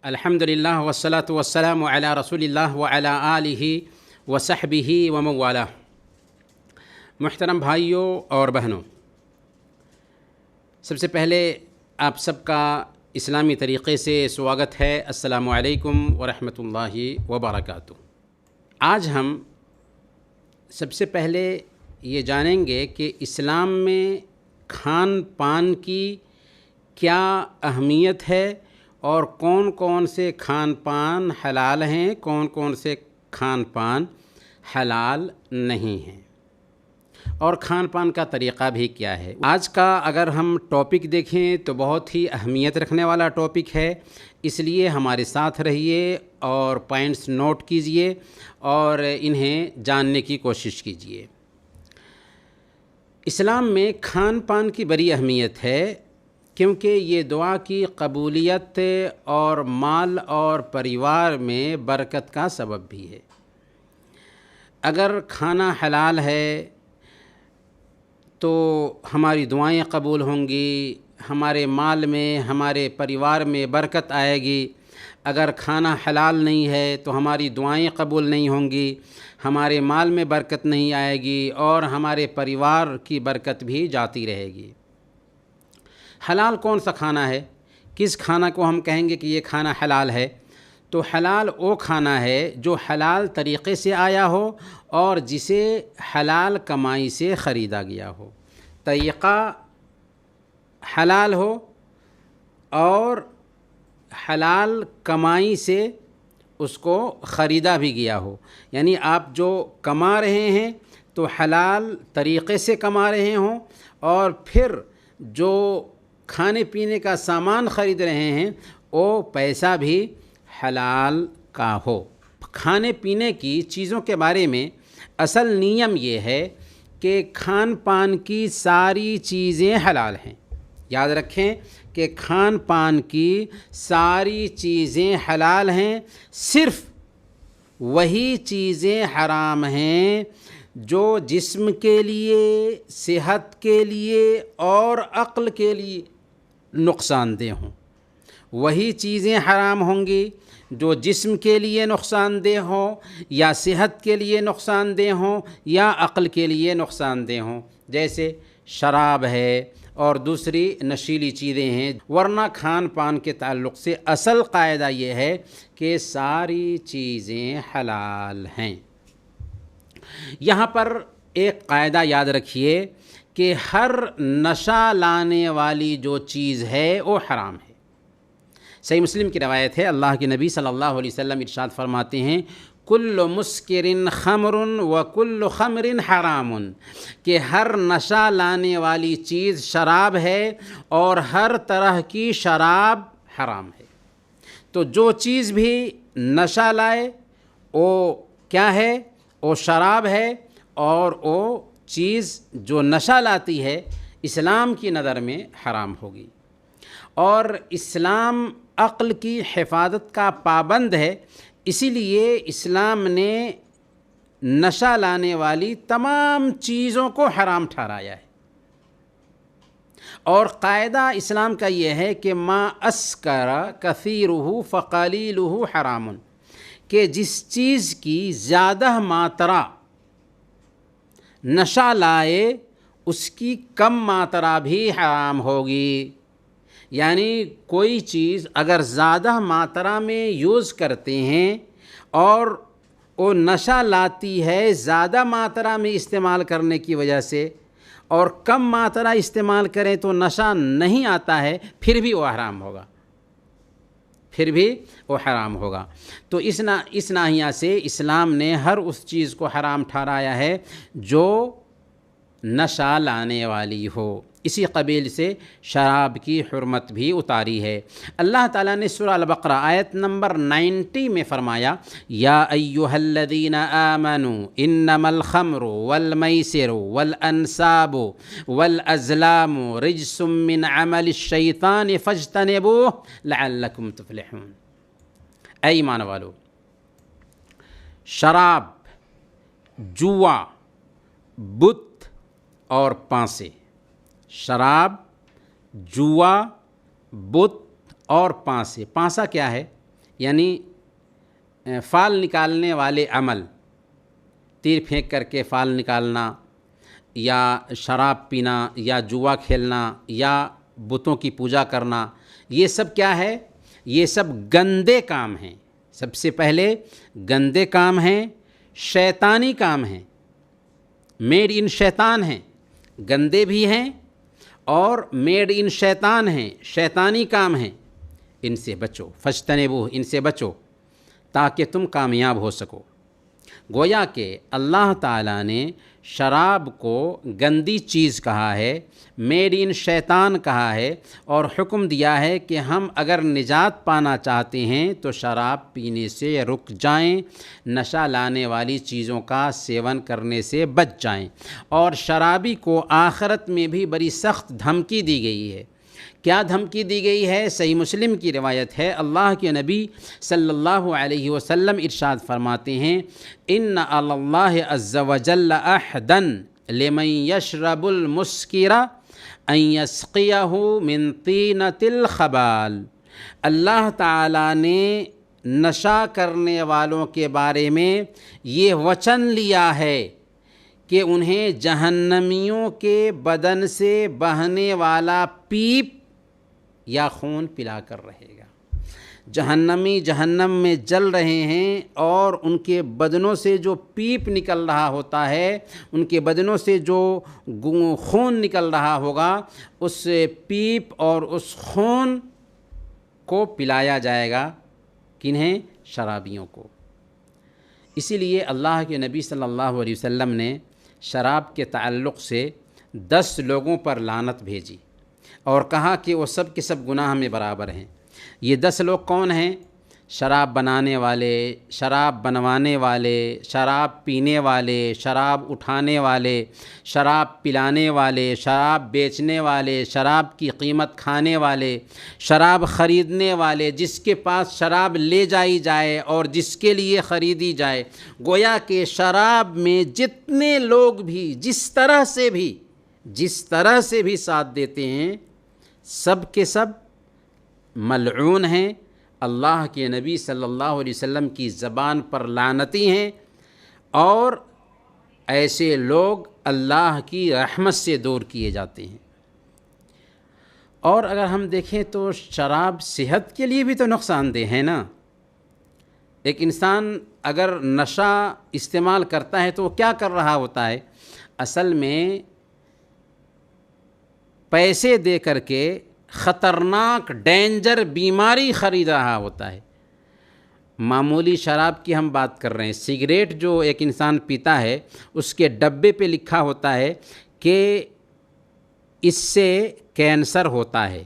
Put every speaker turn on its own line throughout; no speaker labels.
الحمدللہ والصلاة والسلام علی رسول اللہ وعلی آلہ وصحبہ ومن والہ۔ محترم بھائیوں اور بہنوں، سب سے پہلے آپ سب کا اسلامی طریقے سے سواگت ہے۔ السلام علیکم ورحمۃ اللہ وبرکاتہ۔ آج ہم سب سے پہلے یہ جانیں گے کہ اسلام میں کھان پان کی کیا اہمیت ہے اور کون کون سے کھان پان حلال ہیں، کون کون سے کھان پان حلال نہیں ہیں، اور کھان پان کا طریقہ بھی کیا ہے۔ آج کا اگر ہم ٹاپک دیکھیں تو بہت ہی اہمیت رکھنے والا ٹاپک ہے، اس لیے ہمارے ساتھ رہیے اور پوائنٹس نوٹ کیجئے اور انہیں جاننے کی کوشش کیجئے۔ اسلام میں کھان پان کی بڑی اہمیت ہے، کیونکہ یہ دعا کی قبولیت اور مال اور پریوار میں برکت کا سبب بھی ہے۔ اگر کھانا حلال ہے تو ہماری دعائیں قبول ہوں گی، ہمارے مال میں، ہمارے پریوار میں برکت آئے گی۔ اگر کھانا حلال نہیں ہے تو ہماری دعائیں قبول نہیں ہوں گی، ہمارے مال میں برکت نہیں آئے گی اور ہمارے پریوار کی برکت بھی جاتی رہے گی۔ حلال کون سا کھانا ہے؟ کس کھانا کو ہم کہیں گے کہ یہ کھانا حلال ہے؟ تو حلال وہ کھانا ہے جو حلال طریقے سے آیا ہو اور جسے حلال کمائی سے خریدا گیا ہو۔ طریقہ حلال ہو اور حلال کمائی سے اس کو خریدا بھی گیا ہو، یعنی آپ جو کما رہے ہیں تو حلال طریقے سے کما رہے ہوں، اور پھر جو کھانے پینے کا سامان خرید رہے ہیں وہ پیسہ بھی حلال کا ہو۔ کھانے پینے کی چیزوں کے بارے میں اصل نیم یہ ہے کہ کھان پان کی ساری چیزیں حلال ہیں۔ یاد رکھیں کہ کھان پان کی ساری چیزیں حلال ہیں، صرف وہی چیزیں حرام ہیں جو جسم کے لیے، صحت کے لیے اور عقل کے لیے نقصان دہ ہوں۔ وہی چیزیں حرام ہوں گی جو جسم کے لیے نقصان دہ ہوں، یا صحت کے لیے نقصان دہ ہوں، یا عقل کے لیے نقصان دہ ہوں، جیسے شراب ہے اور دوسری نشیلی چیزیں ہیں۔ ورنہ کھان پان کے تعلق سے اصل قاعدہ یہ ہے کہ ساری چیزیں حلال ہیں۔ یہاں پر ایک قاعدہ یاد رکھیے کہ ہر نشہ لانے والی جو چیز ہے وہ حرام ہے۔ صحیح مسلم کی روایت ہے، اللہ کے نبی صلی اللہ علیہ وسلم ارشاد فرماتے ہیں، کل مسکر خمر و کل خمر حرام، کہ ہر نشہ لانے والی چیز شراب ہے اور ہر طرح کی شراب حرام ہے۔ تو جو چیز بھی نشہ لائے وہ کیا ہے؟ وہ شراب ہے، اور وہ چیز جو نشہ لاتی ہے اسلام کی نظر میں حرام ہوگی۔ اور اسلام عقل کی حفاظت کا پابند ہے، اسی لیے اسلام نے نشہ لانے والی تمام چیزوں کو حرام ٹھہرایا ہے۔ اور قاعدہ اسلام کا یہ ہے کہ ما اسکر کثیرہ فقلیلہ حرام، کہ جس چیز کی زیادہ ماترا نشہ لائے اس کی کم ماترا بھی حرام ہوگی۔ یعنی کوئی چیز اگر زیادہ ماترا میں یوز کرتے ہیں اور وہ نشہ لاتی ہے زیادہ ماترا میں استعمال کرنے کی وجہ سے، اور کم ماترا استعمال کریں تو نشہ نہیں آتا ہے، پھر بھی وہ حرام ہوگا، پھر بھی وہ حرام ہوگا۔ تو اس ناحیہ سے اسلام نے ہر اس چیز کو حرام ٹھہرایا ہے جو نشہ لانے والی ہو۔ اسی قبیل سے شراب کی حرمت بھی اتاری ہے۔ اللہ تعالیٰ نے سورہ البقرہ آیت نمبر 90 میں فرمایا، یا ایھا الذین آمنوا انما الخمر والمیسر والانصاب والازلام رجس من عمل الشیطان فاجتنبوہ لعلکم تفلحون۔ اے ایمان والو، شراب، جوا، بت اور پانسے، شراب، جوا، بت اور پانسے۔ پانسا کیا ہے؟ یعنی فال نکالنے والے عمل، تیر پھینک کر کے فال نکالنا، یا شراب پینا، یا جوا کھیلنا، یا بتوں کی پوجا کرنا، یہ سب کیا ہے؟ یہ سب گندے کام ہیں۔ سب سے پہلے گندے کام ہیں، شیطانی کام ہیں، میڈ ان شیطان ہیں، گندے بھی ہیں اور میڈ ان شیطان ہیں، شیطانی کام ہیں۔ ان سے بچو، فاجتنبوہ، ان سے بچو تاکہ تم کامیاب ہو سکو۔ گویا کہ اللہ تعالیٰ نے شراب کو گندی چیز کہا ہے، میڈ ان شیطان کہا ہے، اور حکم دیا ہے کہ ہم اگر نجات پانا چاہتے ہیں تو شراب پینے سے رک جائیں، نشہ لانے والی چیزوں کا سیون کرنے سے بچ جائیں۔ اور شرابی کو آخرت میں بھی بڑی سخت دھمکی دی گئی ہے۔ کیا دھمکی دی گئی ہے؟ صحیح مسلم کی روایت ہے، اللہ کے نبی صلی اللہ علیہ وسلم ارشاد فرماتے ہیں، ان علی اللہ عز وجل عہدا لمن یشرب المسکر ان یسقیہ من طینۃ الخبال۔ اللہ تعالیٰ نے نشہ کرنے والوں کے بارے میں یہ وچن لیا ہے کہ انہیں جہنمیوں کے بدن سے بہنے والا پیپ یا خون پلا کر رہے گا۔ جہنمی جہنم میں جل رہے ہیں اور ان کے بدنوں سے جو پیپ نکل رہا ہوتا ہے، ان کے بدنوں سے جو خون نکل رہا ہوگا، اس پیپ اور اس خون کو پلایا جائے گا۔ کنہیں؟ شرابیوں کو۔ اسی لیے اللہ کے نبی صلی اللہ علیہ وسلم نے شراب کے تعلق سے 10 لوگوں پر لعنت بھیجی اور کہا کہ وہ سب کے سب گناہ میں برابر ہیں۔ یہ 10 لوگ کون ہیں؟ شراب بنانے والے، شراب بنوانے والے، شراب پینے والے، شراب اٹھانے والے، شراب پلانے والے، شراب بیچنے والے، شراب کی قیمت کھانے والے، شراب خریدنے والے، جس کے پاس شراب لے جائی جائے اور جس کے لیے خریدی جائے۔ گویا کہ شراب میں جتنے لوگ بھی جس طرح سے بھی ساتھ دیتے ہیں، سب کے سب ملعون ہیں، اللہ کے نبی صلی اللہ علیہ وسلم کی زبان پر لعنتی ہیں، اور ایسے لوگ اللہ کی رحمت سے دور کیے جاتے ہیں۔ اور اگر ہم دیکھیں تو شراب صحت کے لیے بھی تو نقصان دہ ہے نا۔ ایک انسان اگر نشہ استعمال کرتا ہے تو وہ کیا کر رہا ہوتا ہے؟ اصل میں پیسے دے کر کے خطرناک ڈینجر بیماری خرید رہا ہوتا ہے۔ معمولی شراب کی ہم بات کر رہے ہیں، سگریٹ جو ایک انسان پیتا ہے اس کے ڈبے پہ لکھا ہوتا ہے کہ اس سے کینسر ہوتا ہے،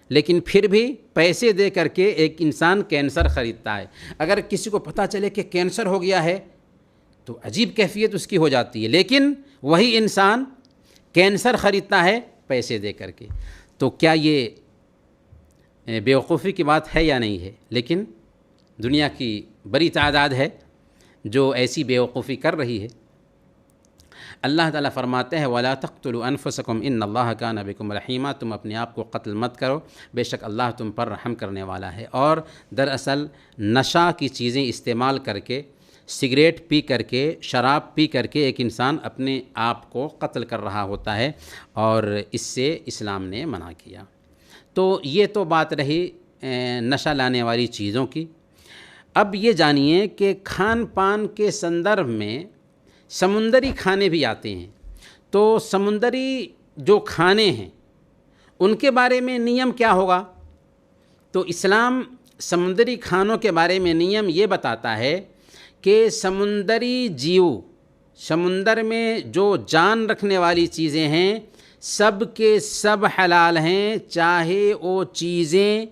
لیکن پھر بھی پیسے دے کر کے ایک انسان کینسر خریدتا ہے۔ اگر کسی کو پتہ چلے کہ کینسر ہو گیا ہے تو عجیب کیفیت اس کی ہو جاتی ہے، لیکن وہی انسان کینسر خریدتا ہے پیسے دے کر کے۔ تو کیا یہ بیوقوفی کی بات ہے یا نہیں ہے؟ لیکن دنیا کی بڑی تعداد ہے جو ایسی بیوقوفی کر رہی ہے۔ اللہ تعالیٰ فرماتے ہیں وَلَا تَقْتُلُوا أَنفُسَكُمْ إِنَّ اللَّهَ كَانَ بِكُمْ رَحِيمًا، تم اپنے آپ کو قتل مت کرو، بے شک اللہ تم پر رحم کرنے والا ہے۔ اور دراصل نشہ کی چیزیں استعمال کر کے، سگریٹ پی کر کے، شراب پی کر کے ایک انسان اپنے آپ کو قتل کر رہا ہوتا ہے، اور اس سے اسلام نے منع کیا۔ تو یہ تو بات رہی نشہ لانے والی چیزوں کی۔ اب یہ جانیے کہ کھان پان کے سندرب میں سمندری کھانے بھی آتے ہیں، تو سمندری جو کھانے ہیں ان کے بارے میں نیم کیا ہوگا؟ تو اسلام سمندری کھانوں کے بارے میں نیم یہ بتاتا ہے کہ سمندری جیو، سمندر میں جو جان رکھنے والی چیزیں ہیں، سب کے سب حلال ہیں، چاہے وہ چیزیں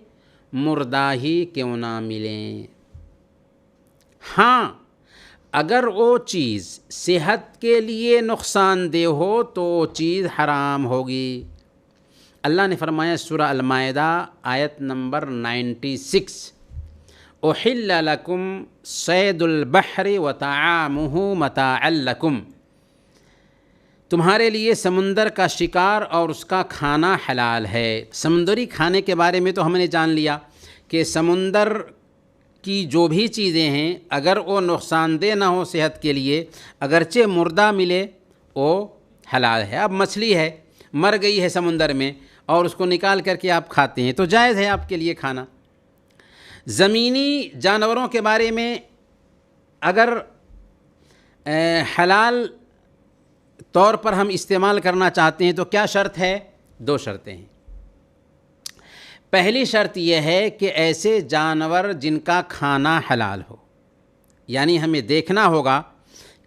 مردہ ہی کیوں نہ ملیں۔ ہاں، اگر وہ چیز صحت کے لیے نقصان دہ ہو تو وہ چیز حرام ہوگی۔ اللہ نے فرمایا سورہ المائدہ آیت نمبر 96، احل لکم صید البحر وطعامہ متاعا لکم، تمہارے لیے سمندر کا شکار اور اس کا کھانا حلال ہے۔ سمندری کھانے کے بارے میں تو ہم نے جان لیا کہ سمندر کی جو بھی چیزیں ہیں اگر وہ نقصان دہ نہ ہو صحت کے لیے، اگرچہ مردہ ملے وہ حلال ہے۔ اب مچھلی ہے، مر گئی ہے سمندر میں اور اس کو نکال کر کے آپ کھاتے ہیں تو جائز ہے آپ کے لیے کھانا۔ زمینی جانوروں کے بارے میں اگر حلال طور پر ہم استعمال کرنا چاہتے ہیں تو کیا شرط ہے؟ 2 شرطیں ہیں۔ پہلی شرط یہ ہے کہ ایسے جانور جن کا کھانا حلال ہو، یعنی ہمیں دیکھنا ہوگا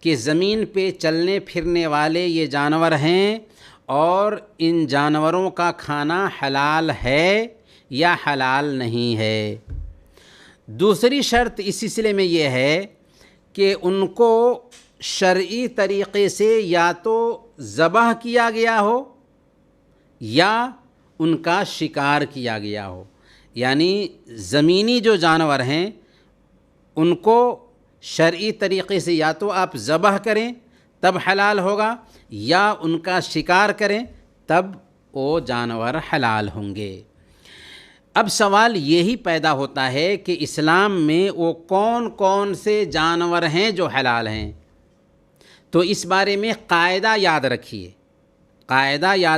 کہ زمین پہ چلنے پھرنے والے یہ جانور ہیں اور ان جانوروں کا کھانا حلال ہے یا حلال نہیں ہے۔ دوسری شرط اس سلسلے میں یہ ہے کہ ان کو شرعی طریقے سے یا تو ذبح کیا گیا ہو یا ان کا شکار کیا گیا ہو، یعنی زمینی جو جانور ہیں ان کو شرعی طریقے سے یا تو آپ ذبح کریں تب حلال ہوگا یا ان کا شکار کریں تب وہ جانور حلال ہوں گے۔ اب سوال یہی پیدا ہوتا ہے کہ اسلام میں وہ کون کون سے جانور ہیں جو حلال ہیں؟ تو اس بارے میں قاعدہ یاد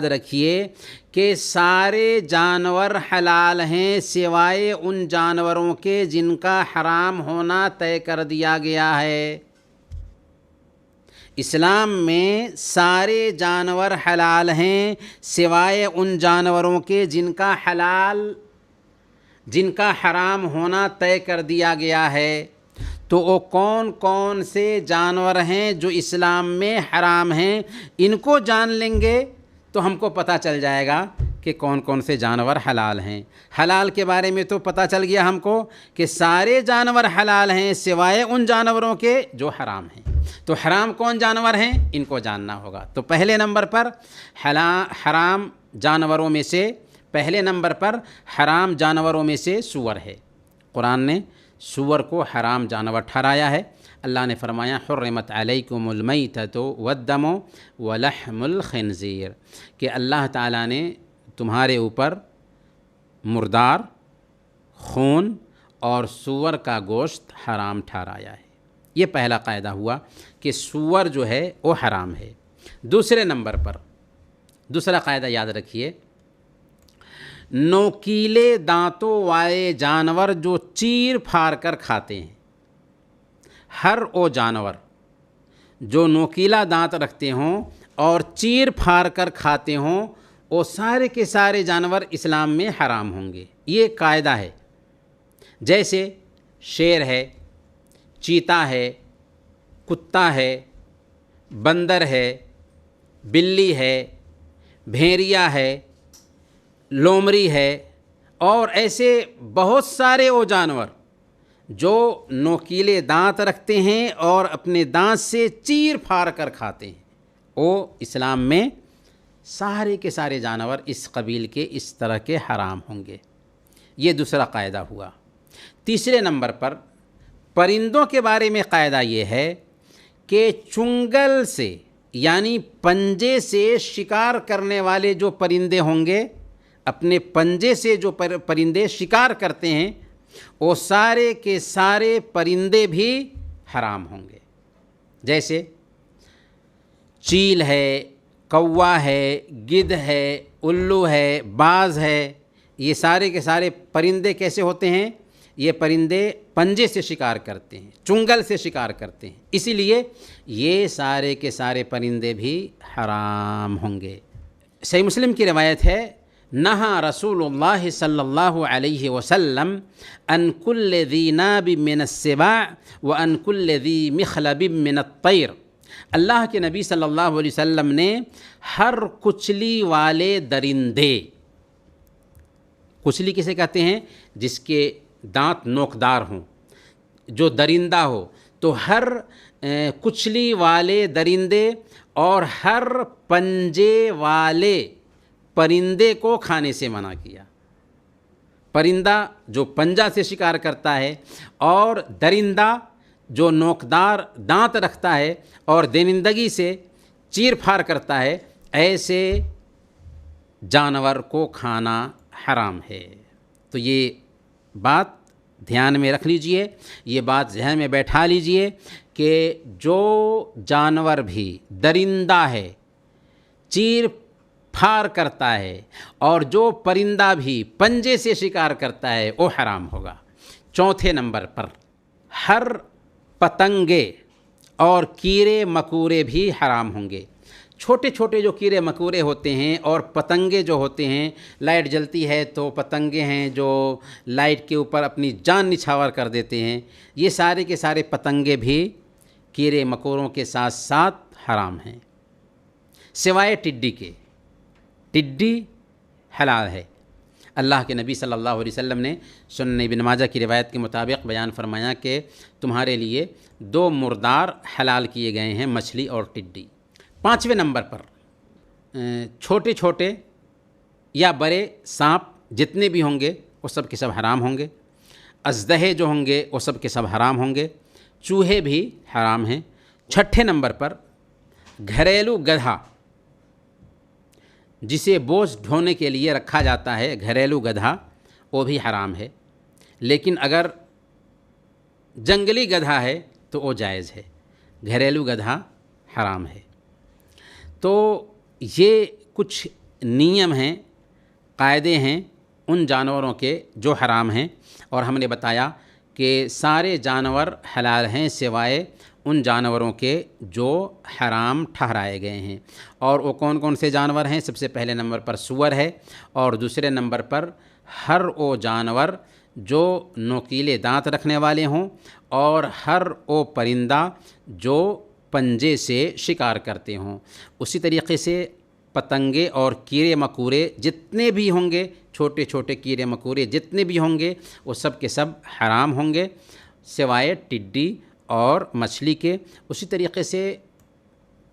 رکھیے کہ سارے جانور حلال ہیں سوائے ان جانوروں کے جن کا حرام ہونا طے کر دیا گیا ہے۔ اسلام میں سارے جانور حلال ہیں سوائے ان جانوروں کے جن کا حرام ہونا طے کر دیا گیا ہے۔ تو وہ کون کون سے جانور ہیں جو اسلام میں حرام ہیں، ان کو جان لیں گے تو ہم کو پتہ چل جائے گا کہ کون کون سے جانور حلال ہیں۔ حلال کے بارے میں تو پتہ چل گیا ہم کو کہ سارے جانور حلال ہیں سوائے ان جانوروں کے جو حرام ہیں۔ تو حرام کون جانور ہیں ان کو جاننا ہوگا۔ تو پہلے نمبر پر حرام جانوروں میں سے حرام میں سے سور ہے۔ قرآن نے سور کو حرام جانور ٹھہرایا ہے۔ اللہ نے فرمایا حرمت علیکم المیتۃ والدم ولحم الخنزیر، کہ اللہ تعالیٰ نے تمہارے اوپر مردار، خون اور سور کا گوشت حرام ٹھہرایا ہے۔ یہ پہلا قاعدہ ہوا کہ سور جو ہے وہ حرام ہے۔ دوسرے نمبر پر دوسرا قاعدہ یاد رکھیے، نوکیلے دانتوں والے جانور جو چیر پھاڑ کر کھاتے ہیں، ہر وہ جانور جو نوکیلا دانت رکھتے ہوں اور چیر پھاڑ کر کھاتے ہوں، وہ سارے کے سارے جانور اسلام میں حرام ہوں گے۔ یہ قاعدہ ہے۔ جیسے شیر ہے، چیتا ہے، کتا ہے، بندر ہے، بلی ہے، بھیڑیا ہے، لومڑی ہے، اور ایسے بہت سارے وہ جانور جو نوکیلے دانت رکھتے ہیں اور اپنے دانت سے چیر پھاڑ کر کھاتے ہیں، وہ اسلام میں سارے کے سارے جانور اس قبیل کے اس طرح کے حرام ہوں گے۔ یہ دوسرا قاعدہ ہوا۔ تیسرے نمبر پر پرندوں کے بارے میں قاعدہ یہ ہے کہ چنگل سے یعنی پنجے سے شکار کرنے والے جو پرندے ہوں گے، اپنے پنجے سے جو پرندے شکار کرتے ہیں، وہ سارے کے سارے پرندے بھی حرام ہوں گے۔ جیسے چیل ہے، کوا ہے، گدھ ہے، الو ہے، باز ہے، یہ سارے کے سارے پرندے کیسے ہوتے ہیں؟ یہ پرندے پنجے سے شکار کرتے ہیں، چنگل سے شکار کرتے ہیں، اسی لیے یہ سارے کے سارے پرندے بھی حرام ہوں گے۔ صحیح مسلم کی روایت ہے، نہا رسول اللہ صلی اللہ علیہ وسلم ان کل ذی ناب من السباع وان کل ذی مخلب من الطیر۔ اللہ کے نبی صلی اللہ علیہ وسلم نے ہر کچلی والے درندے، کچلی کسے کہتے ہیں؟ جس کے دانت نوکدار ہوں، جو درندہ ہو، تو ہر کچلی والے درندے اور ہر پنجے والے پرندے کو کھانے سے منع کیا۔ پرندہ جو پنجہ سے شکار کرتا ہے اور درندہ جو نوکدار دانت رکھتا ہے اور درندگی سے چیر پھاڑ کرتا ہے، ایسے جانور کو کھانا حرام ہے۔ تو یہ بات دھیان میں رکھ لیجئے، یہ بات ذہن میں بیٹھا لیجئے کہ جو جانور بھی درندہ ہے، چیر پھار کرتا ہے، اور جو پرندہ بھی پنجے سے شکار کرتا ہے وہ حرام ہوگا۔ چوتھے نمبر پر ہر پتنگے اور کیڑے مکوڑے بھی حرام ہوں گے۔ چھوٹے چھوٹے جو کیڑے مکوڑے ہوتے ہیں اور پتنگے جو ہوتے ہیں، لائٹ جلتی ہے تو پتنگے ہیں جو لائٹ کے اوپر اپنی جان نچھاور کر دیتے ہیں، یہ سارے کے سارے پتنگے بھی کیڑے مکوڑوں کے ساتھ ساتھ حرام ہیں، سوائے ٹڈی کے۔ ٹڈی حلال ہے۔ اللہ کے نبی صلی اللہ علیہ وسلم نے سنن ابن ماجہ کی روایت کے مطابق بیان فرمایا کہ تمہارے لیے 2 مردار حلال کیے گئے ہیں، مچھلی اور ٹڈی۔ 5ویں نمبر پر چھوٹے چھوٹے یا بڑے سانپ جتنے بھی ہوں گے وہ سب کے سب حرام ہوں گے۔ اژدہے جو ہوں گے وہ سب کے سب حرام ہوں گے۔ چوہے بھی حرام ہیں۔ 6 نمبر پر گھریلو گدھا، جسے بوجھ ڈھونے کے لیے رکھا جاتا ہے، گھریلو گدھا، وہ بھی حرام ہے، لیکن اگر جنگلی گدھا ہے تو وہ جائز ہے، گھریلو گدھا حرام ہے۔ تو یہ کچھ نیم ہیں، قاعدے ہیں ان جانوروں کے جو حرام ہیں، اور ہم نے بتایا کہ سارے جانور حلال ہیں سوائے ان جانوروں کے جو حرام ٹھہرائے گئے ہیں۔ اور وہ کون کون سے جانور ہیں؟ سب سے پہلے نمبر پر سور ہے، اور دوسرے نمبر پر ہر وہ جانور جو نوکیلے دانت رکھنے والے ہوں، اور ہر وہ پرندہ جو پنجے سے شکار کرتے ہوں۔ اسی طریقے سے پتنگے اور کیڑے مکوڑے جتنے بھی ہوں گے، چھوٹے چھوٹے کیڑے مکوڑے جتنے بھی ہوں گے وہ سب کے سب حرام ہوں گے سوائے ٹڈی اور مچھلی کے۔ اسی طریقے سے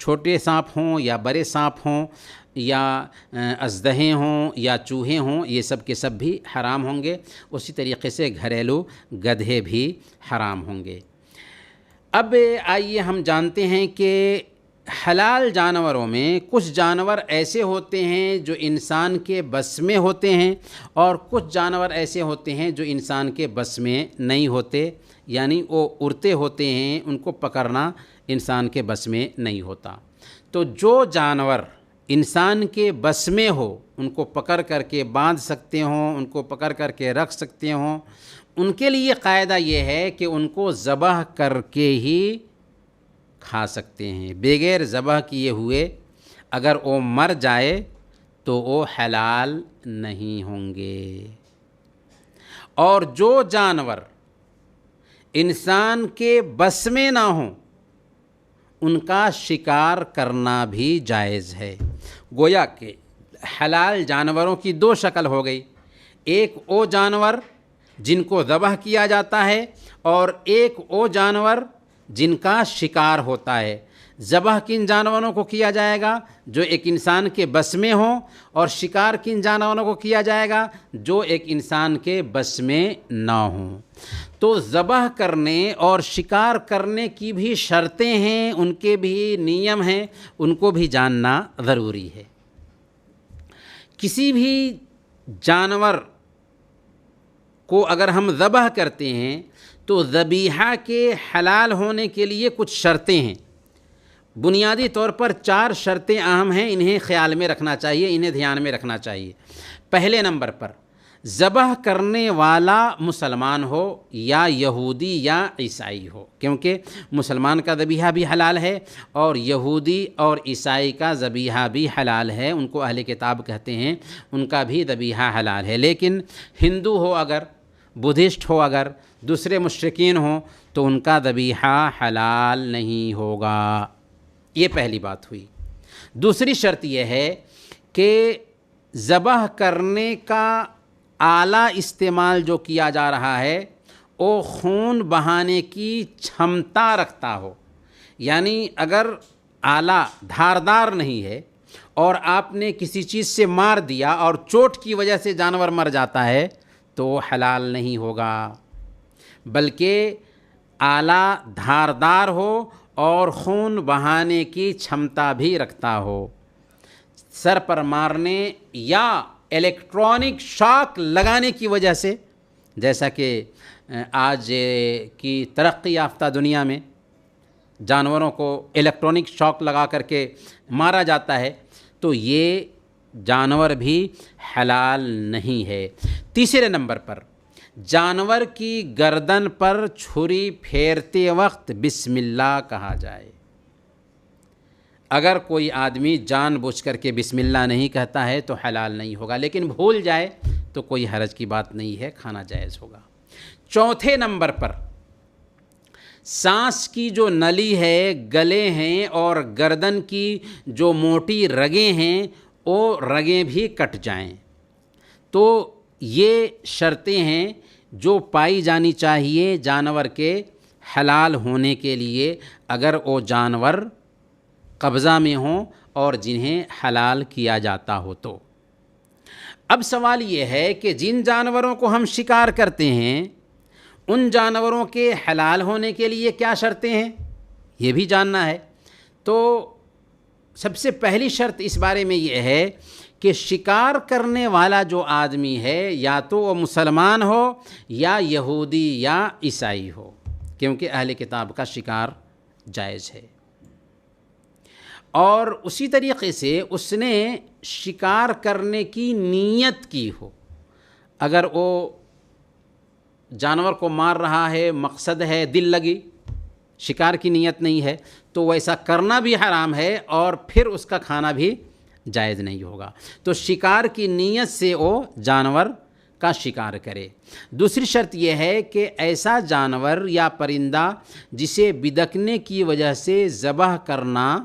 چھوٹے سانپ ہوں یا بڑے سانپ ہوں یا اژدہے ہوں یا چوہے ہوں، یہ سب کے سب بھی حرام ہوں گے۔ اسی طریقے سے گھریلو گدھے بھی حرام ہوں گے۔ اب آئیے ہم جانتے ہیں کہ حلال جانوروں میں کچھ جانور ایسے ہوتے ہیں جو انسان کے بس میں ہوتے ہیں، اور کچھ جانور ایسے ہوتے ہیں جو انسان کے بس میں نہیں ہوتے، یعنی وہ اڑتے ہوتے ہیں، ان کو پکڑنا انسان کے بس میں نہیں ہوتا۔ تو جو جانور انسان کے بس میں ہو، ان کو پکڑ کر کے باندھ سکتے ہوں، ان کو پکڑ کر کے رکھ سکتے ہوں، ان کے لیے قاعدہ یہ ہے کہ ان کو ذبح کر کے ہی کھا سکتے ہیں۔ بغیر ذبح کیے ہوئے اگر وہ مر جائے تو وہ حلال نہیں ہوں گے۔ اور جو جانور انسان کے بس میں نہ ہوں ان کا شکار کرنا بھی جائز ہے۔ گویا کہ حلال جانوروں کی 2 شکل ہو گئی، ایک وہ جانور جن کو ذبح کیا جاتا ہے، اور ایک وہ جانور جن کا شکار ہوتا ہے۔ ذبح کن جانوروں کو کیا جائے گا؟ جو ایک انسان کے بس میں ہوں، اور شکار کن جانوروں کو کیا جائے گا؟ جو ایک انسان کے بس میں نہ ہوں۔ تو ذبح کرنے اور شکار کرنے کی بھی شرطیں ہیں، ان کے بھی نیم ہیں، ان کو بھی جاننا ضروری ہے۔ کسی بھی جانور کو اگر ہم ذبح کرتے ہیں تو ذبیحہ کے حلال ہونے کے لیے کچھ شرطیں ہیں۔ بنیادی طور پر 4 شرطیں اہم ہیں، انہیں خیال میں رکھنا چاہیے، انہیں دھیان میں رکھنا چاہیے۔ پہلے نمبر پر ذبح کرنے والا مسلمان ہو یا یہودی یا عیسائی ہو، کیونکہ مسلمان کا ذبیحہ بھی حلال ہے اور یہودی اور عیسائی کا ذبیحہ بھی حلال ہے، ان کو اہل کتاب کہتے ہیں، ان کا بھی ذبیحہ حلال ہے۔ لیکن ہندو ہو اگر، بدھسٹ ہو اگر، دوسرے مشرکین ہوں تو ان کا ذبیحہ حلال نہیں ہوگا۔ یہ پہلی بات ہوئی۔ دوسری شرط یہ ہے کہ ذبح کرنے کا آلہ استعمال جو کیا جا رہا ہے وہ خون بہانے کی چھمتا رکھتا ہو، یعنی اگر آلہ دھاردار نہیں ہے اور آپ نے کسی چیز سے مار دیا اور چوٹ کی وجہ سے جانور مر جاتا ہے تو وہ حلال نہیں ہوگا، بلکہ آلہ دھاردار ہو اور خون بہانے کی چھمتا بھی رکھتا ہو۔ سر پر مارنے یا الیکٹرانک شاک لگانے کی وجہ سے، جیسا کہ آج کی ترقی یافتہ دنیا میں جانوروں کو الیکٹرانک شاک لگا کر کے مارا جاتا ہے، تو یہ جانور بھی حلال نہیں ہے۔ تیسرے نمبر پر، جانور کی گردن پر چھری پھیرتے وقت بسم اللہ کہا جائے۔ اگر کوئی آدمی جان بوجھ کر کے بسم اللہ نہیں کہتا ہے تو حلال نہیں ہوگا، لیکن بھول جائے تو کوئی حرج کی بات نہیں ہے، کھانا جائز ہوگا۔ چوتھے نمبر پر، سانس کی جو نلی ہے، گلے ہیں اور گردن کی جو موٹی رگیں ہیں وہ رگیں بھی کٹ جائیں، تو یہ شرطیں ہیں جو پائی جانی چاہیے جانور کے حلال ہونے کے لیے، اگر وہ جانور قبضہ میں ہوں اور جنہیں حلال کیا جاتا ہو تو۔ اب سوال یہ ہے کہ جن جانوروں کو ہم شکار کرتے ہیں ان جانوروں کے حلال ہونے کے لیے کیا شرطیں ہیں، یہ بھی جاننا ہے۔ تو سب سے پہلی شرط اس بارے میں یہ ہے کہ شکار کرنے والا جو آدمی ہے یا تو وہ مسلمان ہو یا یہودی یا عیسائی ہو، کیونکہ اہل کتاب کا شکار جائز ہے۔ اور اسی طریقے سے اس نے شکار کرنے کی نیت کی ہو، اگر وہ جانور کو مار رہا ہے، مقصد ہے دل لگی، شکار کی نیت نہیں ہے، تو ویسا کرنا بھی حرام ہے اور پھر اس کا کھانا بھی جائز نہیں ہوگا۔ تو شکار کی نیت سے وہ جانور کا شکار کرے۔ دوسری شرط یہ ہے کہ ایسا جانور یا پرندہ جسے بدکنے کی وجہ سے ذبح کرنا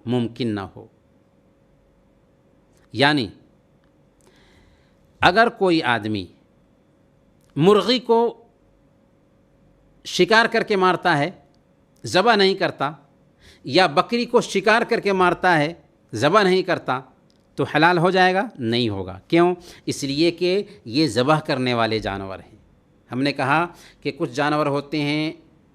ممکن نہ ہو، یعنی اگر کوئی آدمی مرغی کو شکار کر کے مارتا ہے، ذبح نہیں کرتا، یا بکری کو شکار کر کے مارتا ہے، ذبح نہیں کرتا، تو حلال ہو جائے گا؟ نہیں ہوگا۔ کیوں؟ اس لیے کہ یہ ذبح کرنے والے جانور ہیں۔ ہم نے کہا کہ کچھ جانور ہوتے ہیں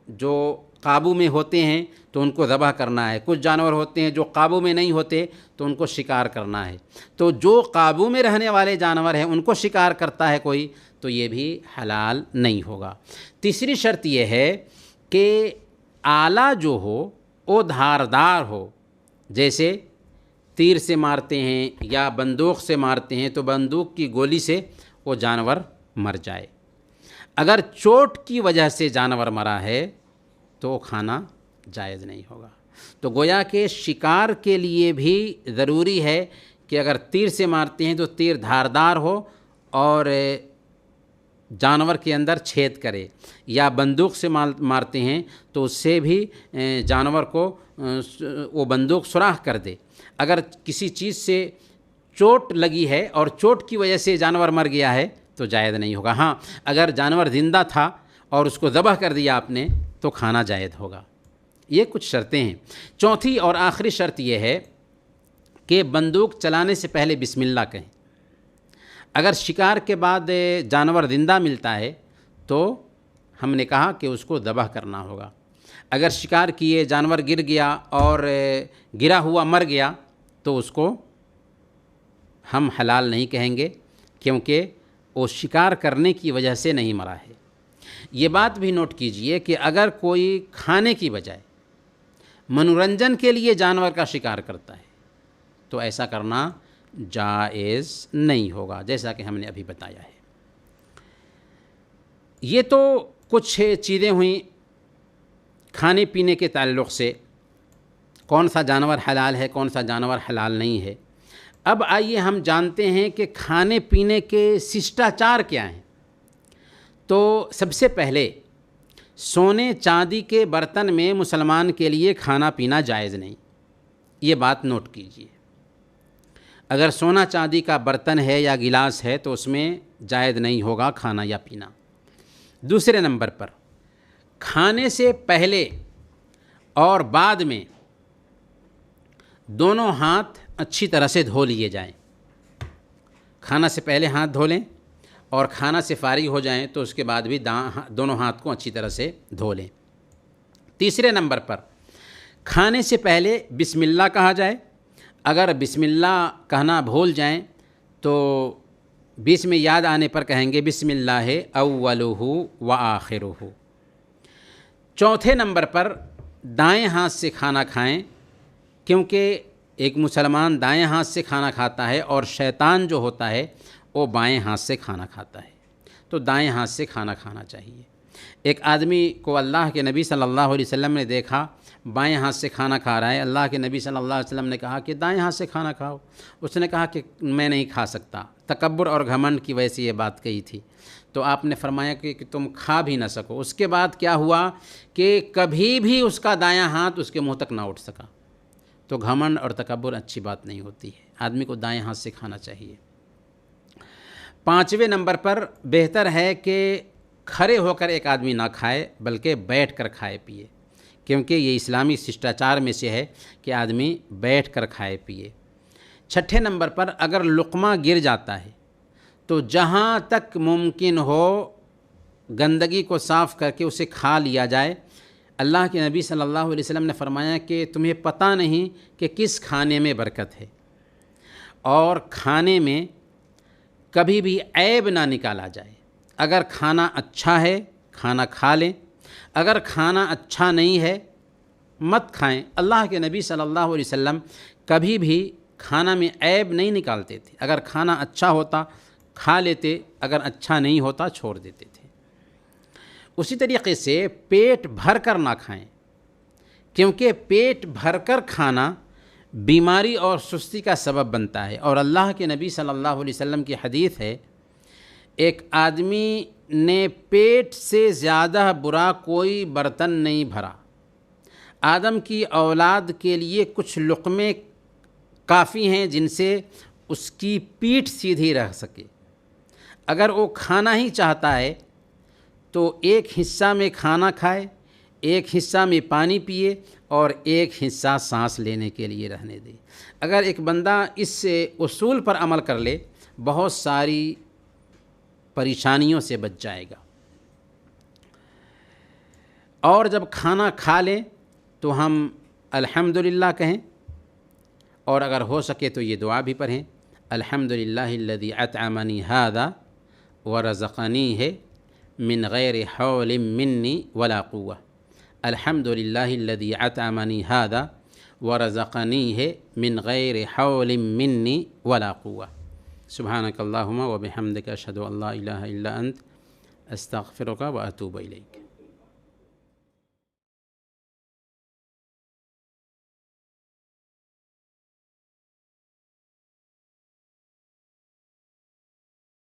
جو قابو میں ہوتے ہیں تو ان کو ذبح کرنا ہے، کچھ جانور ہوتے ہیں جو قابو میں نہیں ہوتے تو ان کو شکار کرنا ہے۔ تو جو قابو میں رہنے والے جانور ہیں ان کو شکار کرتا ہے کوئی، تو یہ بھی حلال نہیں ہوگا۔ تیسری شرط یہ ہے کہ آلہ جو ہو وہ دھاردار ہو، جیسے تیر سے مارتے ہیں یا بندوق سے مارتے ہیں تو بندوق کی گولی سے وہ جانور مر جائے۔ اگر چوٹ کی وجہ سے جانور مرا ہے تو وہ کھانا جائز نہیں ہوگا۔ تو گویا کہ شکار کے لیے بھی ضروری ہے کہ اگر تیر سے مارتے ہیں تو تیر دھاردار ہو اور جانور کے اندر چھید کرے، یا بندوق سے مارتے ہیں تو اس سے بھی جانور کو وہ بندوق سوراخ کر دے۔ اگر کسی چیز سے چوٹ لگی ہے اور چوٹ کی وجہ سے جانور مر گیا ہے تو جائز نہیں ہوگا۔ ہاں، اگر جانور زندہ تھا اور اس کو ذبح کر دیا آپ نے تو کھانا جائز ہوگا۔ یہ کچھ شرطیں ہیں۔ چوتھی اور آخری شرط یہ ہے کہ بندوق چلانے سے پہلے بسم اللہ کہیں۔ اگر شکار کے بعد جانور زندہ ملتا ہے تو ہم نے کہا کہ اس کو ذبح کرنا ہوگا۔ اگر شکار کیے جانور گر گیا اور گرا ہوا مر گیا تو اس کو ہم حلال نہیں کہیں گے، کیونکہ وہ شکار کرنے کی وجہ سے نہیں مرا ہے۔ یہ بات بھی نوٹ کیجئے کہ اگر کوئی کھانے کی بجائے منورنجن کے لیے جانور کا شکار کرتا ہے تو ایسا کرنا جائز نہیں ہوگا، جیسا کہ ہم نے ابھی بتایا ہے۔ یہ تو کچھ چیزیں ہوئیں کھانے پینے کے تعلق سے، کون سا جانور حلال ہے کون سا جانور حلال نہیں ہے۔ اب آئیے ہم جانتے ہیں کہ کھانے پینے کے ششٹاچار کیا ہیں۔ تو سب سے پہلے سونے چاندی کے برتن میں مسلمان کے لیے کھانا پینا جائز نہیں، یہ بات نوٹ کیجئے۔ اگر سونا چاندی کا برتن ہے یا گلاس ہے تو اس میں جائز نہیں ہوگا کھانا یا پینا۔ دوسرے نمبر پر، کھانے سے پہلے اور بعد میں دونوں ہاتھ اچھی طرح سے دھو لیے جائیں۔ کھانا سے پہلے ہاتھ دھو لیں اور کھانا سے فارغ ہو جائیں تو اس کے بعد بھی دونوں ہاتھ کو اچھی طرح سے دھو لیں۔ تیسرے نمبر پر، کھانے سے پہلے بسم اللہ کہا جائے۔ اگر بسم اللہ کہنا بھول جائیں تو بیچ میں یاد آنے پر کہیں گے بسم اللہ اولہ و آخرہ۔ چوتھے نمبر پر دائیں ہاتھ سے کھانا کھائیں، کیونکہ ایک مسلمان دائیں ہاتھ سے کھانا کھاتا ہے اور شیطان جو ہوتا ہے وہ بائیں ہاتھ سے کھانا کھاتا ہے، تو دائیں ہاتھ سے کھانا کھانا چاہیے۔ ایک آدمی کو اللہ کے نبی صلی اللہ علیہ وسلم نے دیکھا بائیں ہاتھ سے کھانا کھا رہا ہے، اللہ کے نبی صلی اللہ علیہ وسلم نے کہا کہ دائیں ہاتھ سے کھانا کھاؤ، اس نے کہا کہ میں نہیں کھا سکتا، تکبر اور گھمنڈ کی وجہ سے یہ بات کہی تھی، تو آپ نے فرمایا کہ تم کھا بھی نہ سکو۔ اس کے بعد کیا ہوا کہ کبھی بھی اس کا دایاں ہاتھ اس کے منہ تک نہ اٹھ سکا۔ تو گھمنڈ اور تکبر اچھی بات نہیں ہوتی ہے، آدمی کو دائیں ہاتھ سے کھانا چاہیے۔ پانچویں نمبر پر بہتر ہے کہ کھڑے ہو کر ایک آدمی نہ کھائے بلکہ بیٹھ کر کھائے پیے، کیونکہ یہ اسلامی ششٹاچار میں سے ہے کہ آدمی بیٹھ کر کھائے پیے۔ چھٹے نمبر پر اگر لقمہ گر جاتا ہے تو جہاں تک ممکن ہو گندگی کو صاف کر کے اسے کھا لیا جائے۔ اللہ کے نبی صلی اللہ علیہ وسلم نے فرمایا کہ تمہیں پتہ نہیں کہ کس کھانے میں برکت ہے، اور کھانے میں کبھی بھی عیب نہ نکالا جائے۔ اگر کھانا اچھا ہے کھانا کھا لیں، اگر کھانا اچھا نہیں ہے مت کھائیں۔ اللہ کے نبی صلی اللہ علیہ وسلم کبھی بھی کھانا میں عیب نہیں نکالتے تھے، اگر کھانا اچھا ہوتا کھا لیتے، اگر اچھا نہیں ہوتا چھوڑ دیتے تھے۔ اسی طریقے سے پیٹ بھر کر نہ کھائیں، کیونکہ پیٹ بھر کر کھانا بیماری اور سستی کا سبب بنتا ہے، اور اللہ کے نبی صلی اللہ علیہ وسلم کی حدیث ہے ایک آدمی نے پیٹ سے زیادہ برا کوئی برتن نہیں بھرا، آدم کی اولاد کے لیے کچھ لقمے کافی ہیں جن سے اس کی پیٹھ سیدھی رہ سکے۔ اگر وہ کھانا ہی چاہتا ہے تو ایک حصہ میں کھانا کھائے، ایک حصہ میں پانی پیے، اور ایک حصہ سانس لینے کے لیے رہنے دے۔ اگر ایک بندہ اس اصول پر عمل کر لے بہت ساری پریشانیوں سے بچ جائے گا۔ اور جب کھانا کھا لیں تو ہم الحمدللہ کہیں، اور اگر ہو سکے تو یہ دعا بھی پڑھیں، الحمدللہ الذی اطعمنی ھذا ورزقنیہ من غیر حول منی ولا قوہ، الحمدللہ الذی اطعمنی ھذا ورزقنیہ من غیر حول منی ولا قوہ۔ سبحانک اللہم وبحمدک اشہد ان لا الہ الا انت استغفرک واتوب الیک۔